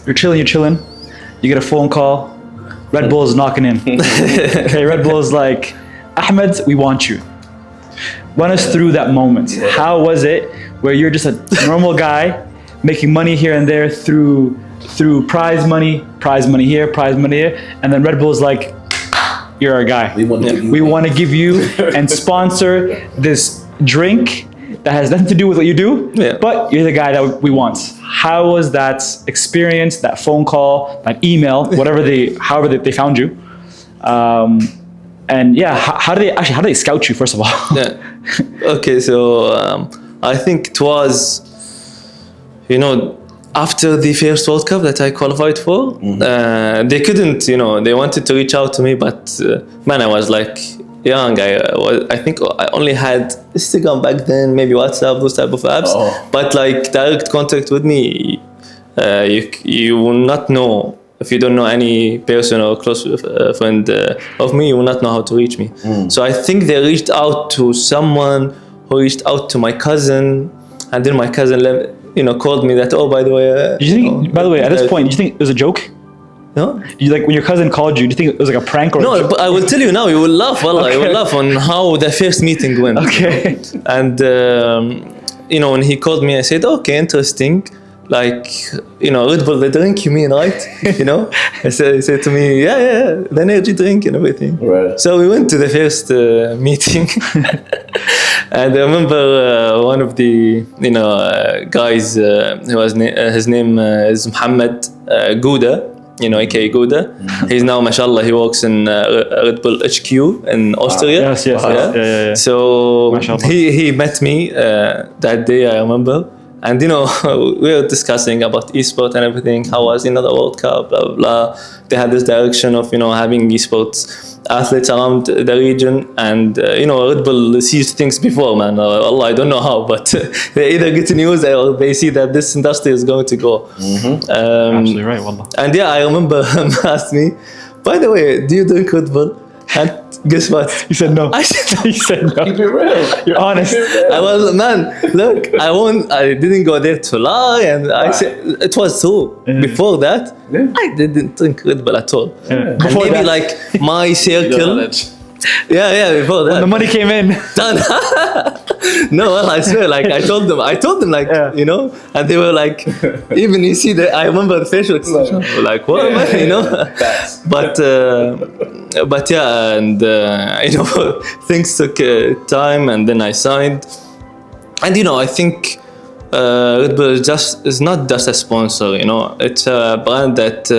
You're chilling. You get a phone call. Red Bull is knocking in. Okay, Red Bull is like, Ahmed, we want you. Run us through that moment. Yeah. How was it where you're just a normal guy making money here and there through prize money here, and then Red Bull's like, you're our guy. We want to give you and sponsor this drink that has nothing to do with what you do, but you're the guy that we want. How was that experience, that phone call, that email, however they found you? And yeah, how do they scout you, first of all? Yeah. Okay, so I think it was, after the first World Cup that I qualified for, they couldn't, they wanted to reach out to me, but man, I was like young. I think I only had Instagram back then, maybe WhatsApp, those type of apps. But like direct contact with me, you will not know. If you don't know any person or close friend of me, you will not know how to reach me. So I think they reached out to someone who reached out to my cousin, and then my cousin called me that, oh, by the way. Do you think, by the way, at this point, do you think it was a joke? No? When your cousin called you, do you think it was like a prank or a joke? But I will tell you now, you will laugh, wallah, you will laugh on how the first meeting went. Okay. And, when he called me, I said, okay, interesting. Like, Red Bull, the drink, you mean, right? He said to me, yeah, the energy drink and everything. Right. So we went to the first meeting. And I remember one of the, guys, his name is Mohammed Gouda, aka Gouda. He's now, mashallah, he works in Red Bull HQ in Austria. Yes. Yeah. So Mashallah. he met me that day, I remember. And we were discussing about eSports and everything. How was the World Cup, blah blah blah. They had this direction of having eSports athletes around the region, and Red Bull sees things before, man. Allah, I don't know how, but they either get news or they see that this industry is going to go. Absolutely right, wallah. And yeah, I remember him asked me, by the way, do you drink Red Bull? And guess what? He said no. I said He said no. Keep it real. You're honest. I was, man, look, I didn't go there to lie, and I said it was true. Before that, I didn't drink Red Bull at all. And Before maybe that. like my circle. Yeah, before that. When the money came in. Done. No, well, I swear, like I told them like, and they were like, even you see that, I remember the facial expression, like, what, but yeah, and things took time, and then I signed, and I think Red Bull is not just a sponsor, it's a brand that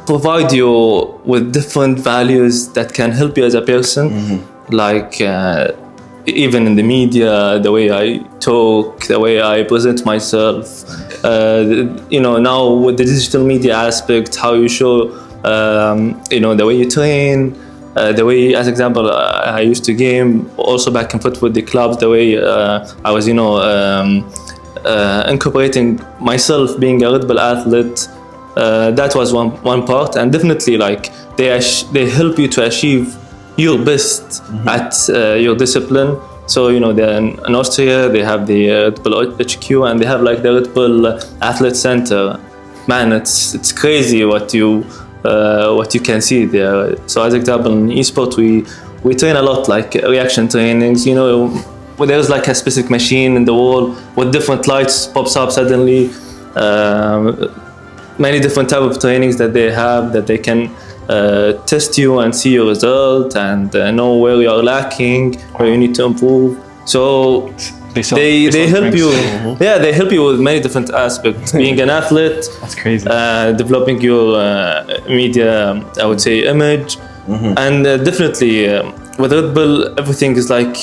provide you with different values that can help you as a person. Like even in the media, the way I talk, the way I present myself, now with the digital media aspect, how you show, the way you train, the way, as example, I used to game also back and forth with the clubs, the way I was, incorporating myself being a Red Bull athlete. That was one part, and definitely like they help you to achieve your best at your discipline. So they're in Austria, they have the Red Bull HQ, and they have like the Red Bull Athlete Center. Man, it's crazy what you can see there. So as example, in eSports we train a lot, like reaction trainings. Where there's like a specific machine in the wall with different lights pops up suddenly. Many different type of trainings that they have that they can test you and see your result and know where you are lacking, where you need to improve. So they help you. Yeah, they help you with many different aspects. Being an athlete, that's crazy. Developing your media, I would say, image, and definitely with Red Bull, everything is like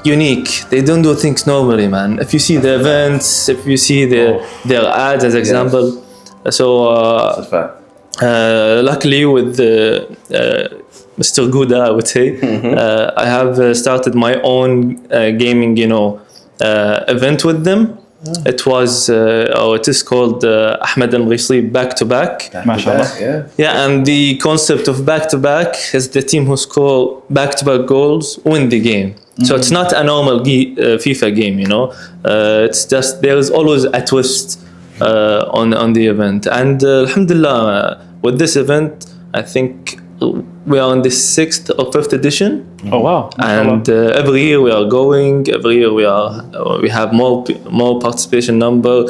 unique. They don't do things normally, man. If you see the events, if you see their ads, as example. Yes. So That's a fact. luckily with Mr. Gouda, I would say, I have started my own gaming, event with them. It was, it is called Ahmed Al-Meghessib back-to-back. MashaAllah. Yeah, and the concept of back-to-back is the team who score back-to-back goals win the game. So it's not a normal FIFA game, it's just there is always a twist on the event. And alhamdulillah, with this event, I think we are on the 6th or 5th edition. Oh wow! And every year we are going. Every year we have more participation number,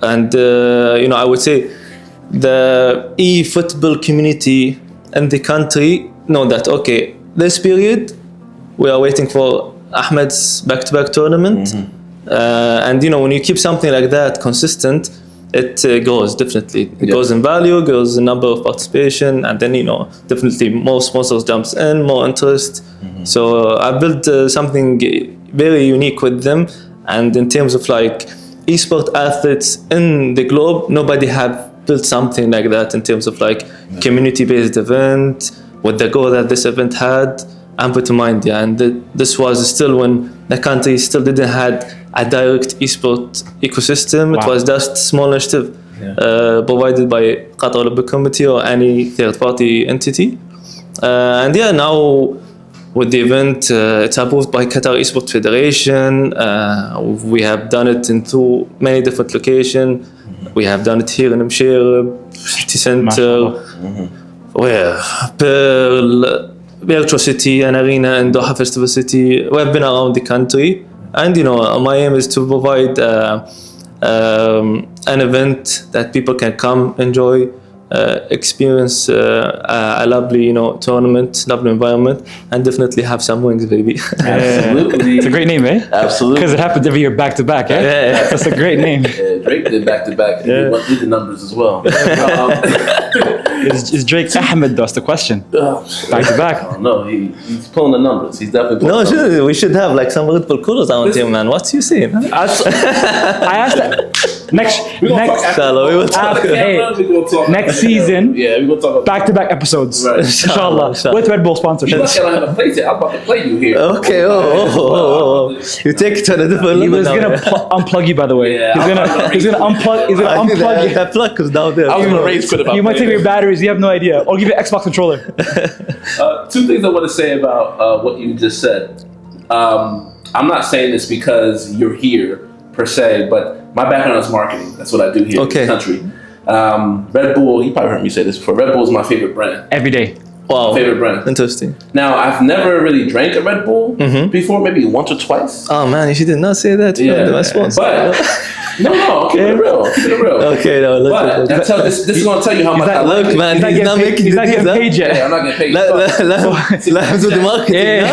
and I would say the e-football community in the country know that okay, this period we are waiting for Ahmed's back-to-back tournament, and when you keep something like that consistent, it goes definitely. It goes in value, goes in number of participation, and then definitely more sponsors jumps in, more interest. So I built something very unique with them, and in terms of like esport athletes in the globe, nobody have built something like that in terms of like community-based event with the goal that this event had. I'm put in mind, and this was still when the country still didn't had a direct esport ecosystem. Wow. It was just small initiative provided by Qatar Olympic Committee or any third-party entity. And now with the event, it's approved by Qatar Esport Federation. We have done it in many different locations. We have done it here in Mshir City Center, where Pearl, Virtual City, and Arena, and Doha Festival City. We have been around the country, and my aim is to provide an event that people can come enjoy, experience a lovely tournament, lovely environment, and definitely have some wings, baby. Absolutely. It's a great name, eh? Absolutely. Because it happens every year back to back, eh? Yeah. That's a great name. Drake did back to back. He went through the numbers as well. Is Drake Ahmed? That's the question. Back to back. I don't know. He's pulling the numbers. He's definitely pulling the numbers. We should have like some Red Bull coolers around here, man. What you saying? I asked that. Next season, we're gonna talk about back-to-back episodes, Right. inshallah, with Red Bull sponsorship. I don't have a play. I'm about to play you here. Okay. You take it to a different level. He was now, gonna unplug you, by the way. Yeah, he's gonna unplug you. That plug is down there. I was gonna rage quit about You might take your batteries. You have no idea. Or give you an Xbox controller. Two things I want to say about what you just said. I'm not saying this because you're here per se, but my background is marketing. That's what I do here in the country. Red Bull, you probably heard me say this before. Red Bull is my favorite brand. Every day. Wow. Favorite brand. Interesting. Now, I've never really drank a Red Bull before, maybe once or twice. Oh man, you did not say that. Yeah. My sponsor. But, no, keep it real. Okay, no, look. But this is going to tell you how much I like Look, man, He's not getting paid yet. Yeah, I'm not getting paid. Let's do the marketing.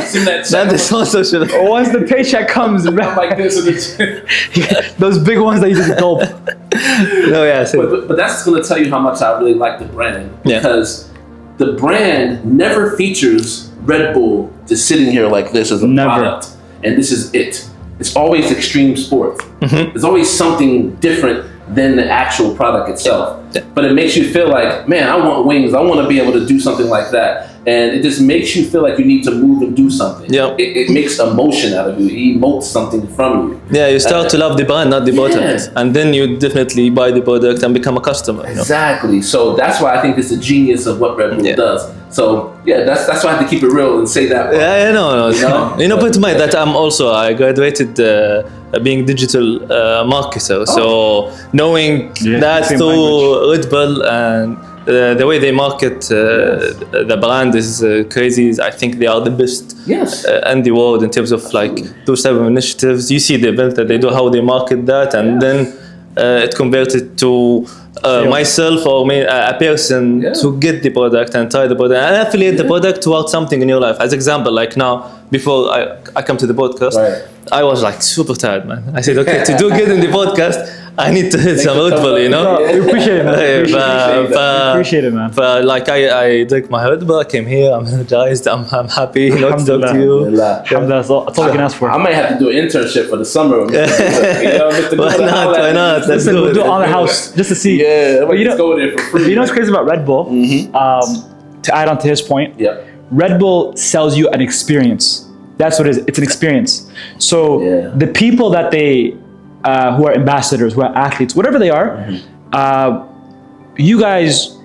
That The sponsorship. Once the paycheck comes, I'm like this. those big ones that you just gulp. But that's going to tell you how much I really like the brand. Because the brand never features Red Bull just sitting here like this as a product. And this is it. It's always extreme sport. There's always something different than the actual product itself. But it makes you feel like, man, I want wings. I want to be able to do something like that. And it just makes you feel like you need to move and do something. It makes emotion out of you. It emotes something from you. Yeah, you start to love the brand, not the product. And then you definitely buy the product and become a customer. Exactly. So that's why I think it's the genius of what Red Bull does. So that's why I have to keep it real and say that. No. Put in mind that I graduated being digital marketer. So knowing that through Red Bull and the way they market the brand is crazy. I think they are the best in the world in terms of like those type of initiatives. You see the event that they do, how they market that, and then it converted to myself or a person to get the product and try the product and affiliate the product towards something in your life. As example, like now, before I come to the podcast, I was like super tired, man. I said, okay, to do good in the podcast, I need to hit some Red Bull, We appreciate it, man. Appreciate it, man. But like I drank my Red Bull, I came here, I'm energized, I'm happy, to talk to you. That's all we can ask for. I might have to do an internship for the summer. Why not? Listen, we'll do it on the house just to see. Yeah, but just go there for free. You know what's crazy about Red Bull? To add on to his point, Red Bull sells you an experience. That's what it is. It's an experience. So the people that they who are ambassadors, who are athletes, whatever they are, you guys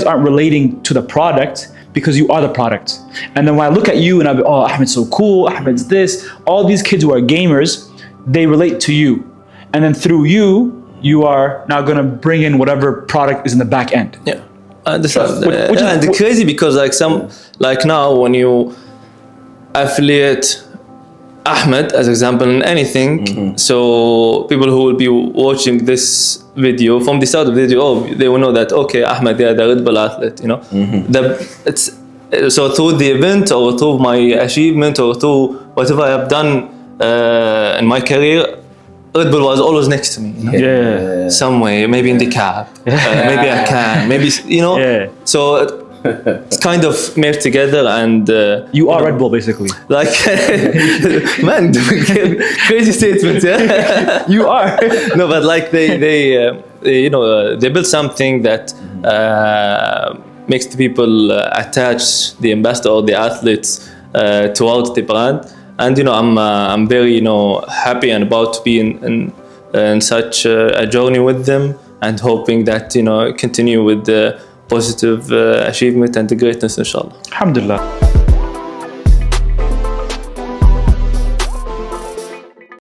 aren't relating to the product because you are the product. And then when I look at you and I'm, oh, Ahmed's so cool, Ahmed's this, all these kids who are gamers, they relate to you. And then through you, you are now going to bring in whatever product is in the back end. Yeah, I understand. Which is and crazy because like now when you affiliate Ahmed as example in anything, so people who will be watching this video from the start of the video, they will know that okay, Ahmed, yeah, the Red Bull athlete, you know. So through the event or through my achievement or through whatever I have done in my career, Red Bull was always next to me, you know? Yeah. Some way, maybe in the cab, maybe I can, maybe, you know. Yeah. So it's kind of made together, and you are Red Bull basically. Like, man, crazy statements. Yeah, you are. No, but like they you know, they built something that makes the people attach the ambassador or the athletes towards the brand. And you know, I'm very, you know, happy and about to be in such a journey with them, and hoping that, you know, continue with the positive achievement and the greatness, inshallah. Alhamdulillah.